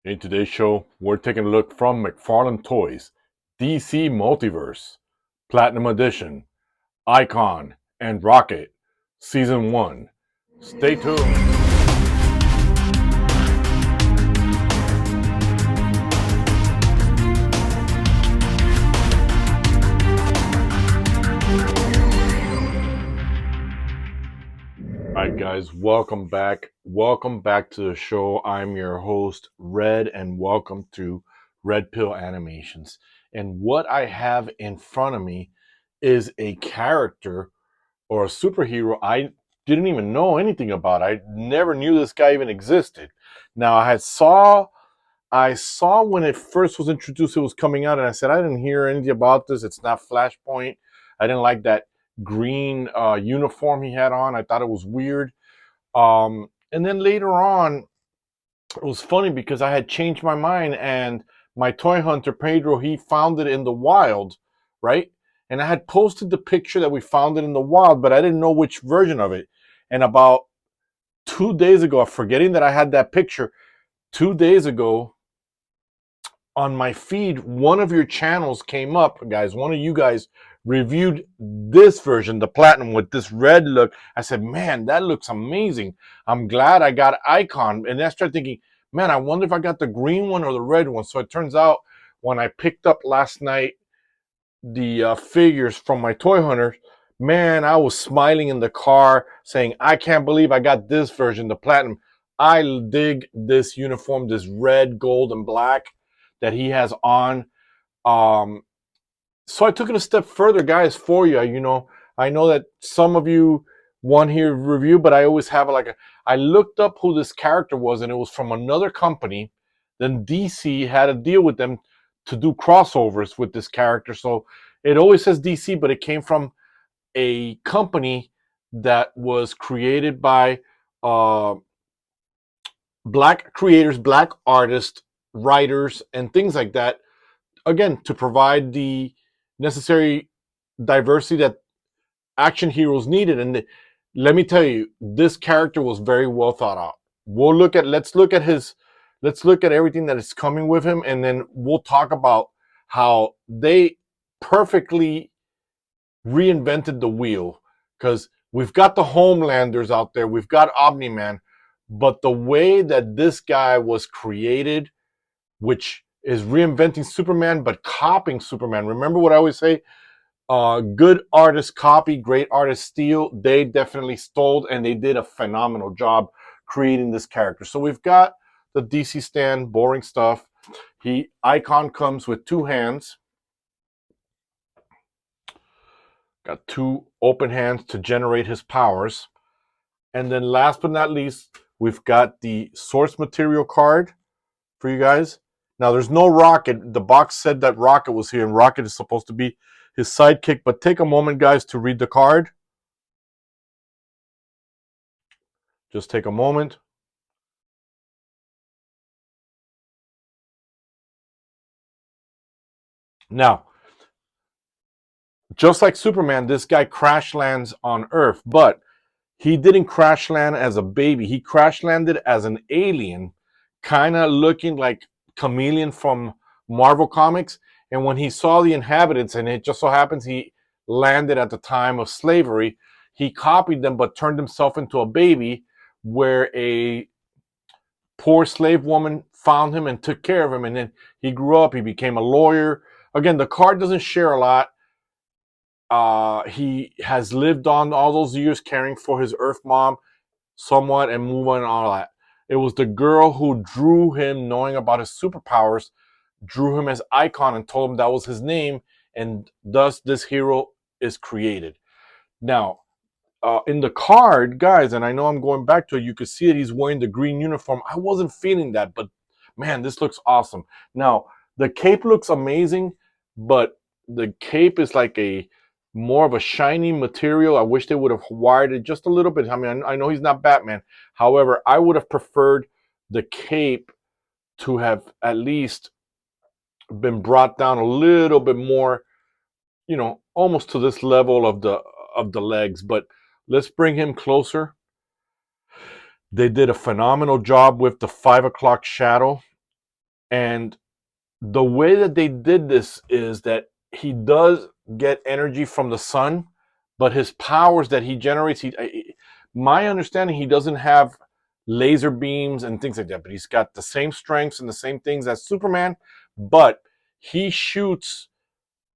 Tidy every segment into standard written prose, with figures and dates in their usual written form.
In today's show, we're taking a look from McFarlane Toys, DC Multiverse, Platinum Edition, Icon, and Rocket, Season 1. Stay tuned. Alright guys, welcome back. Welcome back to the show. I'm your host, Red, and welcome to Red Pill Animations. And what I have in front of me is a character or a superhero I didn't even know anything about. I never knew this guy even existed. Now I saw when it first was introduced, it was coming out, and I said, I didn't hear anything about this. It's not Flashpoint. I didn't like that green uniform he had on. I thought it was weird. And then later on, it was funny because I had changed my mind, and my toy hunter, Pedro, he found it in the wild, right? And I had posted the picture that we found it in the wild, but I didn't know which version of it. And about 2 days ago, forgetting that I had that picture, 2 days ago, on my feed, one of your channels came up, guys. One of you guys reviewed this version, the platinum with this red look. I said, man, that looks amazing. I'm glad I got Icon. And then I started thinking, man, I wonder if I got the green one or the red one. So it turns out when I picked up last night the figures from my toy hunter, man, I was smiling in the car saying, I can't believe I got this version, the platinum. I dig this uniform, this red, gold, and black that he has on. Um, so I took it a step further, guys, for you. I know that some of you want here review, but I always have I looked up who this character was, and it was from another company. Then DC had a deal with them to do crossovers with this character. So it always says DC, but it came from a company that was created by uh, black creators, black artists, writers, and things like that, again, to provide the necessary diversity that action heroes needed. And let me tell you, this character was very well thought out. Let's look at everything that is coming with him, and then we'll talk about how they perfectly reinvented the wheel. Because we've got the Homelanders out there, we've got Omni-Man, but the way that this guy was created, which is reinventing Superman, but copying Superman. Remember what I always say? Good artists copy, great artists steal. They definitely stole, and they did a phenomenal job creating this character. So we've got the DC stand, boring stuff. Icon comes with two hands. Got two open hands to generate his powers. And then last but not least, we've got the source material card for you guys. Now, there's no Rocket. The box said that Rocket was here, and Rocket is supposed to be his sidekick. But take a moment, guys, to read the card. Just take a moment. Now, just like Superman, this guy crash lands on Earth, but he didn't crash land as a baby. He crash landed as an alien, kind of looking like Chameleon from Marvel Comics. And when he saw the inhabitants, and it just so happens he landed at the time of slavery, he copied them but turned himself into a baby, where a poor slave woman found him and took care of him. And then he grew up, he became a lawyer. Again, the card doesn't share a lot. He has lived on all those years caring for his Earth mom somewhat and move on and all that. It was the girl who drew him, knowing about his superpowers, drew him as Icon and told him that was his name, and thus this hero is created. Now, in the card, guys, and I know I'm going back to it, you can see that he's wearing the green uniform. I wasn't feeling that, but man, this looks awesome. Now, the cape looks amazing, but the cape is like a more of a shiny material. I wish they would have wired it just a little bit. I mean, I know he's not Batman. However, I would have preferred the cape to have at least been brought down a little bit more, almost to this level of the legs. But let's bring him closer. They did a phenomenal job with the 5 o'clock shadow. And the way that they did this is that he does get energy from the sun, but his powers that he generates, my understanding, he doesn't have laser beams and things like that, but he's got the same strengths and the same things as Superman, but he shoots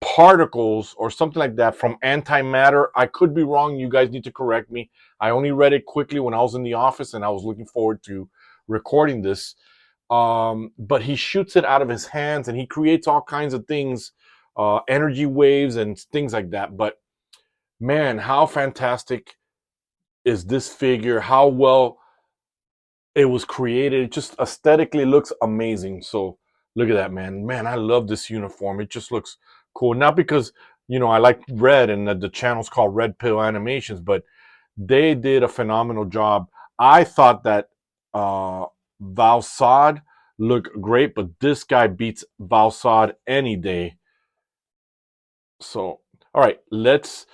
particles or something like that from antimatter. I could be wrong. You guys need to correct me. I only read it quickly when I was in the office and I was looking forward to recording this. But he shoots it out of his hands and he creates all kinds of things, energy waves and things like that. But man, how fantastic is this figure? How well it was created. It just aesthetically looks amazing. So look at that, man. Man, I love this uniform. It just looks cool. Not because, I like red and the channel's called Red Pill Animations, but they did a phenomenal job. I thought that Valsad looked great, but this guy beats Valsad any day. So, all right, let's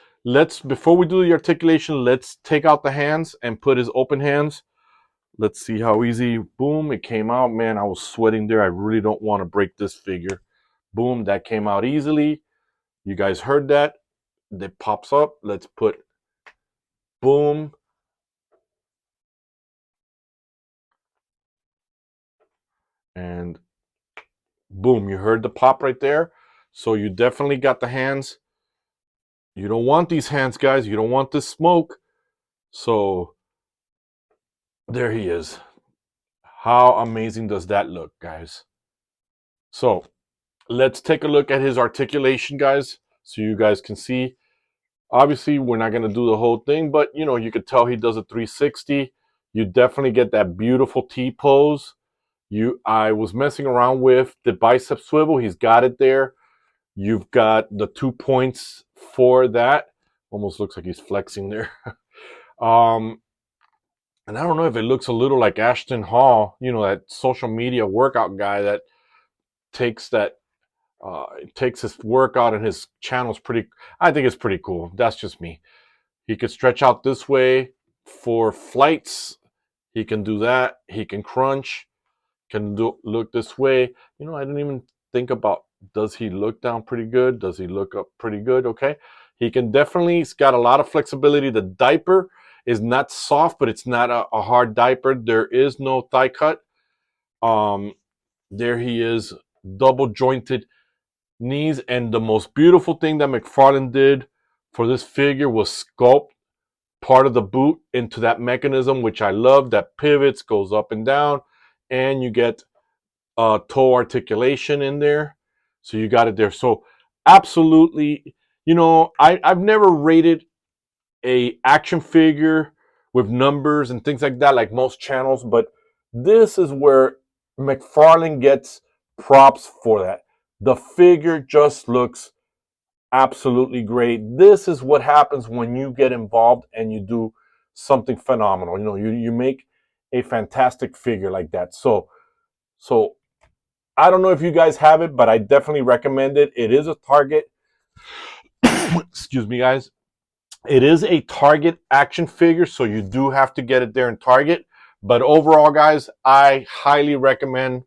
before we do the articulation, let's take out the hands and put his open hands. Let's see how easy. Boom, it came out. Man, I was sweating there. I really don't want to break this figure. Boom, that came out easily. You guys heard that? That pops up. Let's put boom. And boom, you heard the pop right there. So you definitely got the hands. You don't want these hands, guys. You don't want this smoke. So there he is. How amazing does that look, guys? So let's take a look at his articulation, guys, so you guys can see. Obviously, we're not going to do the whole thing, but you could tell he does a 360. You definitely get that beautiful T pose. I was messing around with the bicep swivel. He's got it there. You've got the 2 points for that. Almost looks like he's flexing there. And I don't know if it looks a little like Ashton Hall, that social media workout guy that takes that takes his workout and his channel's pretty. I think it's pretty cool. That's just me. He could stretch out this way for flights. He can do that. He can crunch. Can look this way. I didn't even think about, does he look down pretty good? Does he look up pretty good? Okay. He can definitely, he's got a lot of flexibility. The diaper is not soft, but it's not a hard diaper. There is no thigh cut. There he is, double jointed knees. And the most beautiful thing that McFarlane did for this figure was sculpt part of the boot into that mechanism, which I love, that pivots, goes up and down, and you get toe articulation in there. So you got it there. So absolutely, I've never rated a action figure with numbers and things like that, like most channels, but this is where McFarlane gets props for that. The figure just looks absolutely great. This is what happens when you get involved and you do something phenomenal. You make a fantastic figure like that. So I don't know if you guys have it, but I definitely recommend it. It is a Target. Excuse me, guys. It is a Target action figure, so you do have to get it there in Target. But overall, guys, I highly recommend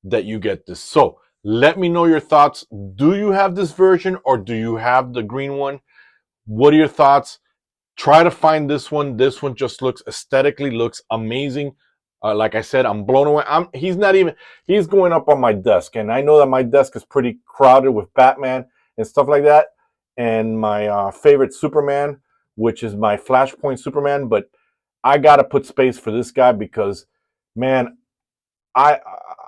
that you get this. So let me know your thoughts. Do you have this version or do you have the green one? What are your thoughts? Try to find this one. This one just aesthetically looks amazing. Like I said, I'm blown away. He's going up on my desk. And I know that my desk is pretty crowded with Batman and stuff like that. And my favorite Superman, which is my Flashpoint Superman. But I got to put space for this guy because, man, I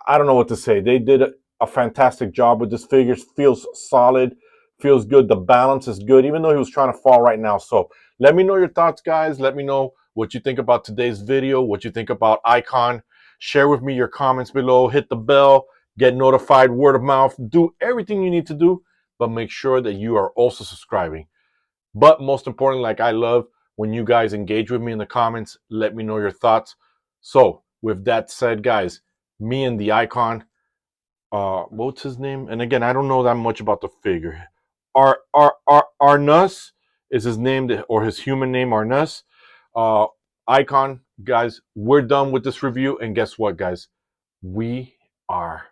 I don't know what to say. They did a fantastic job with this figure. Feels solid, feels good. The balance is good, even though he was trying to fall right now. So let me know your thoughts, guys. Let me know what you think about today's video, what you think about Icon. Share with me your comments below. Hit the bell, get notified, word of mouth. Do everything you need to do, but make sure that you are also subscribing. But most importantly, like I love when you guys engage with me in the comments, let me know your thoughts. So with that said, guys, me and the Icon, what's his name? And again, I don't know that much about the figure. Arnus is his name, or his human name, Arnus. Uh, Icon, guys, we're done with this review. And guess what, guys? We are